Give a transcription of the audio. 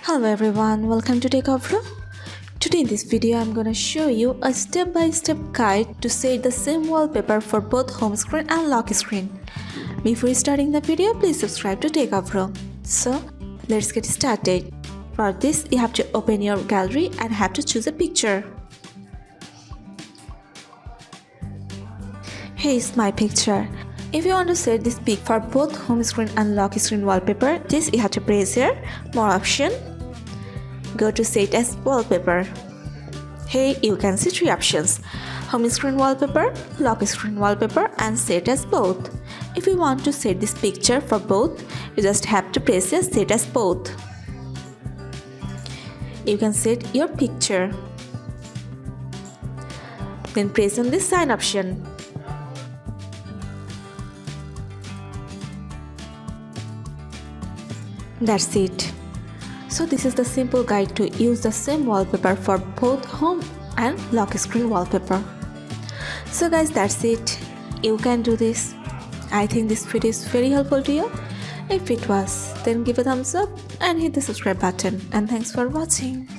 Hello everyone, welcome to Techavro. Today in this video I'm gonna show you a step-by-step guide to set the same wallpaper for both home screen and lock screen. Before starting the video, please subscribe to Techavro. So let's get started. For this you have to open your gallery and have to choose a picture. Here is my picture. If you want to set this pic for both home screen and lock screen wallpaper, this you have to press here, more option. Go to set as wallpaper. Here you can see three options: home screen wallpaper, lock screen wallpaper and set as both. If you want to set this picture for both, you just have to press here set as both. You can set your picture. Then press on this sign option. That's it. So this is the simple guide to use the same wallpaper for both home and lock screen wallpaper. So guys, that's it. You can do this. I think this video is very helpful to you. If it was, then give a thumbs up and hit the subscribe button. And thanks for watching.